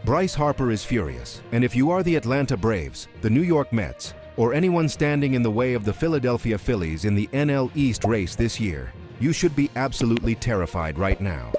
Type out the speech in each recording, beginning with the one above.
Bryce Harper is furious, and if you are the Atlanta Braves, the New York Mets, or anyone standing in the way of the Philadelphia Phillies in the NL East race this year, you should be absolutely terrified right now.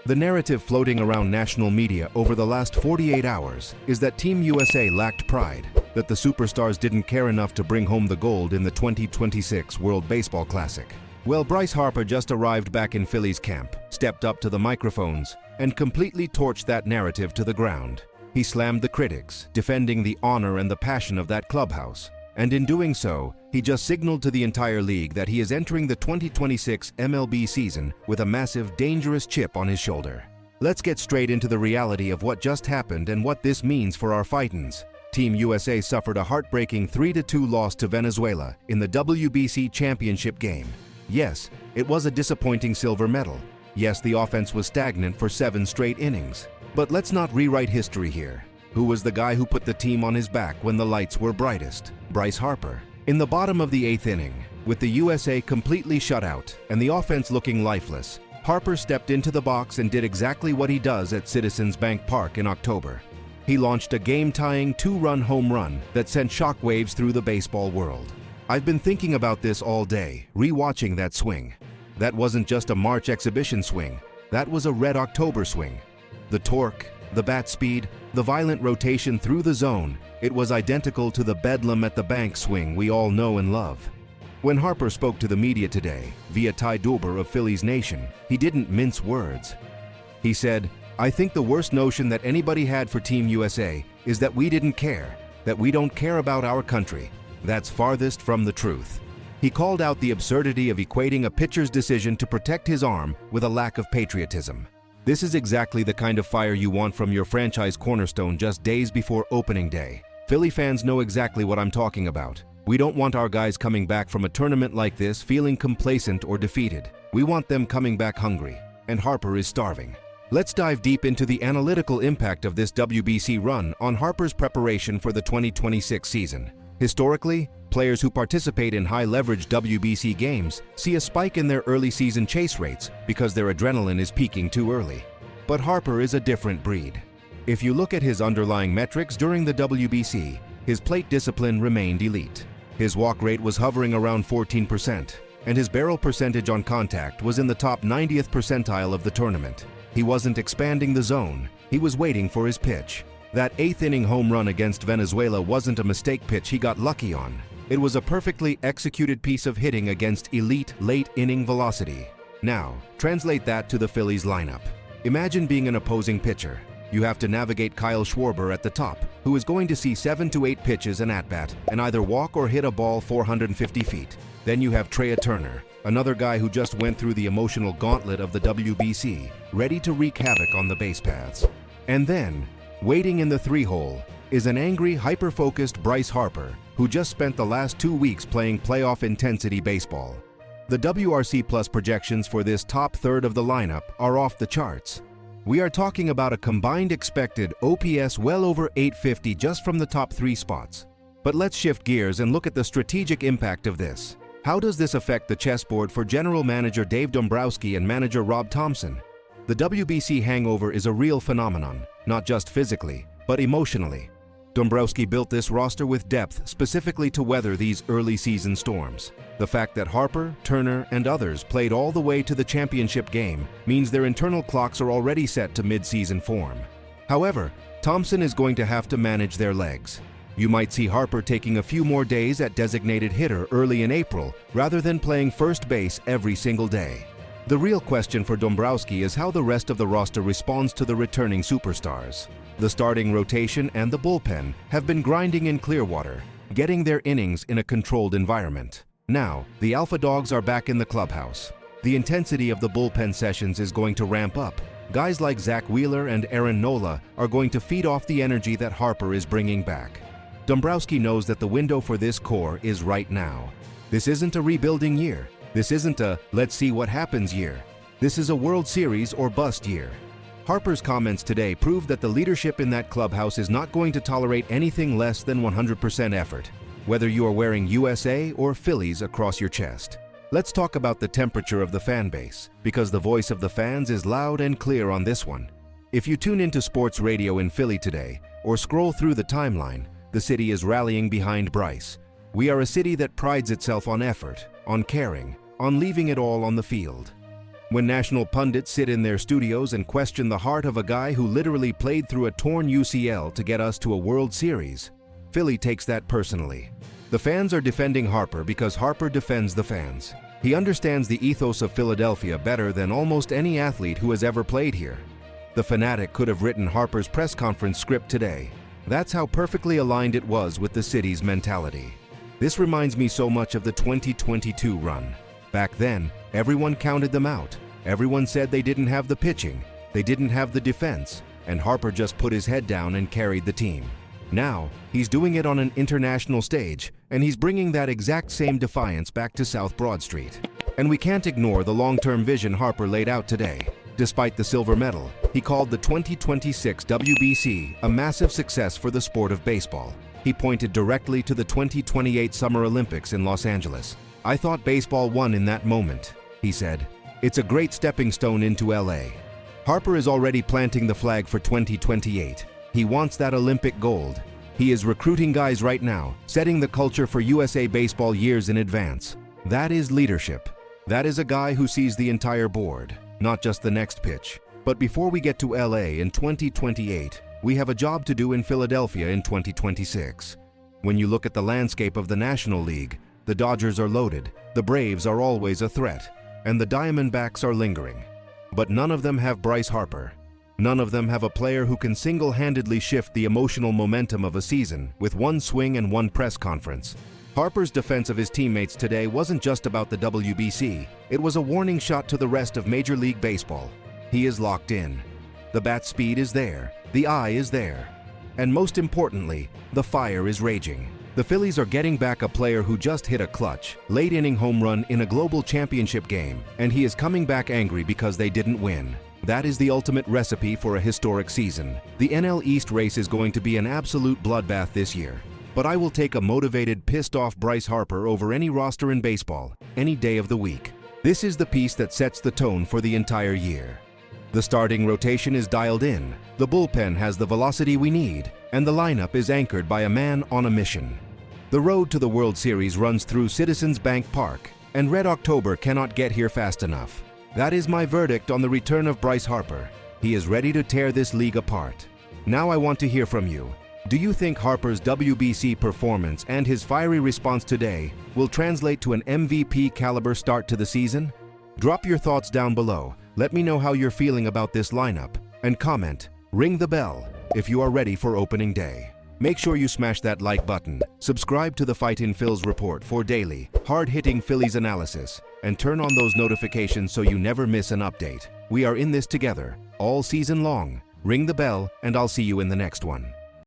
The narrative floating around national media over the last 48 hours is that Team USA lacked pride, that the superstars didn't care enough to bring home the gold in the 2026 World Baseball Classic. Well, Bryce Harper just arrived back in Phillies camp, stepped up to the microphones, and completely torched that narrative to the ground. He slammed the critics, defending the honor and the passion of that clubhouse. And in doing so, he just signaled to the entire league that he is entering the 2026 MLB season with a massive, dangerous chip on his shoulder. Let's get straight into the reality of what just happened and what this means for our Phightins. Team USA suffered a heartbreaking 3-2 loss to Venezuela in the WBC championship game. Yes, it was a disappointing silver medal. Yes, the offense was stagnant for 7 straight innings. But let's not rewrite history here. Who was the guy who put the team on his back when the lights were brightest? Bryce Harper. In the bottom of the 8th inning, with the USA completely shut out and the offense looking lifeless, Harper stepped into the box and did exactly what he does at Citizens Bank Park in October. He launched a game-tying 2-run home run that sent shockwaves through the baseball world. I've been thinking about this all day, rewatching that swing. That wasn't just a March exhibition swing, that was a Red October swing. The torque, the bat speed, the violent rotation through the zone, it was identical to the bedlam at the bank swing we all know and love. When Harper spoke to the media today, via Ty Duber of Phillies Nation, he didn't mince words. He said, "I think the worst notion that anybody had for Team USA is that we didn't care, that we don't care about our country. That's farthest from the truth." He called out the absurdity of equating a pitcher's decision to protect his arm with a lack of patriotism. This is exactly the kind of fire you want from your franchise cornerstone just days before opening day. Philly fans know exactly what I'm talking about. We don't want our guys coming back from a tournament like this feeling complacent or defeated. We want them coming back hungry, and Harper is starving. Let's dive deep into the analytical impact of this WBC run on Harper's preparation for the 2026 season. Historically, players who participate in high-leverage WBC games see a spike in their early season chase rates because their adrenaline is peaking too early. But Harper is a different breed. If you look at his underlying metrics during the WBC, his plate discipline remained elite. His walk rate was hovering around 14%, and his barrel percentage on contact was in the top 90th percentile of the tournament. He wasn't expanding the zone, he was waiting for his pitch. That 8th inning home run against Venezuela wasn't a mistake pitch he got lucky on. It was a perfectly executed piece of hitting against elite late inning velocity. Now, translate that to the Phillies lineup. Imagine being an opposing pitcher. You have to navigate Kyle Schwarber at the top, who is going to see 7 to 8 pitches an at-bat and either walk or hit a ball 450 feet. Then you have Trea Turner, another guy who just went through the emotional gauntlet of the WBC, ready to wreak havoc on the base paths. And then, waiting in the 3-hole, is an angry, hyper-focused Bryce Harper, who just spent the last 2 weeks playing playoff intensity baseball. The WRC Plus projections for this top third of the lineup are off the charts. We are talking about a combined expected OPS well over 850 just from the top 3 spots. But let's shift gears and look at the strategic impact of this. How does this affect the chessboard for General Manager Dave Dombrowski and Manager Rob Thompson? The WBC hangover is a real phenomenon, not just physically, but emotionally. Dombrowski built this roster with depth specifically to weather these early season storms. The fact that Harper, Turner, and others played all the way to the championship game means their internal clocks are already set to mid-season form. However, Thompson is going to have to manage their legs. You might see Harper taking a few more days at designated hitter early in April rather than playing first base every single day. The real question for Dombrowski is how the rest of the roster responds to the returning superstars. The starting rotation and the bullpen have been grinding in Clearwater, getting their innings in a controlled environment. Now, the Alpha Dogs are back in the clubhouse. The intensity of the bullpen sessions is going to ramp up. Guys like Zack and Aaron Nola are going to feed off the energy that Harper is bringing back. Dombrowski knows that the window for this core is right now. This isn't a rebuilding year. This isn't a let's see what happens year. This is a World Series or bust year. Harper's comments today prove that the leadership in that clubhouse is not going to tolerate anything less than 100% effort, whether you are wearing USA or Phillies across your chest. Let's talk about the temperature of the fan base, because the voice of the fans is loud and clear on this one. If you tune into sports radio in Philly today, or scroll through the timeline, the city is rallying behind Bryce. We are a city that prides itself on effort, on caring, on leaving it all on the field. When national pundits sit in their studios and question the heart of a guy who literally played through a torn UCL to get us to a World Series, Philly takes that personally. The fans are defending Harper because Harper defends the fans. He understands the ethos of Philadelphia better than almost any athlete who has ever played here. The fanatic could have written Harper's press conference script today. That's how perfectly aligned it was with the city's mentality. This reminds me so much of the 2022 run. Back then, everyone counted them out. Everyone said they didn't have the pitching, they didn't have the defense, and Harper just put his head down and carried the team. Now, he's doing it on an international stage, and he's bringing that exact same defiance back to South Broad Street. And we can't ignore the long-term vision Harper laid out today. Despite the silver medal, he called the 2026 WBC a massive success for the sport of baseball. He pointed directly to the 2028 Summer Olympics in Los Angeles. "I thought baseball won in that moment," he said. "It's a great stepping stone into LA." Harper is already planting the flag for 2028. He wants that Olympic gold. He is recruiting guys right now, setting the culture for USA baseball years in advance. That is leadership. That is a guy who sees the entire board, not just the next pitch. But before we get to LA in 2028, we have a job to do in Philadelphia in 2026. When you look at the landscape of the National League, the Dodgers are loaded, the Braves are always a threat, and the Diamondbacks are lingering. But none of them have Bryce Harper. None of them have a player who can single-handedly shift the emotional momentum of a season with one swing and one press conference. Harper's defense of his teammates today wasn't just about the WBC, it was a warning shot to the rest of Major League Baseball. He is locked in. The bat speed is there, the eye is there. And most importantly, the fire is raging. The Phillies are getting back a player who just hit a clutch, late-inning home run in a global championship game, and he is coming back angry because they didn't win. That is the ultimate recipe for a historic season. The NL East race is going to be an absolute bloodbath this year. But I will take a motivated, pissed-off Bryce Harper over any roster in baseball, any day of the week. This is the piece that sets the tone for the entire year. The starting rotation is dialed in, the bullpen has the velocity we need, and the lineup is anchored by a man on a mission. The road to the World Series runs through Citizens Bank Park, and Red October cannot get here fast enough. That is my verdict on the return of Bryce Harper. He is ready to tear this league apart. Now I want to hear from you. Do you think Harper's WBC performance and his fiery response today will translate to an MVP caliber start to the season? Drop your thoughts down below. Let me know how you're feeling about this lineup. And comment, ring the bell, if you are ready for opening day. Make sure you smash that like button, subscribe to the Fightin Phils report for daily, hard-hitting Phillies analysis, and turn on those notifications so you never miss an update. We are in this together, all season long. Ring the bell, and I'll see you in the next one.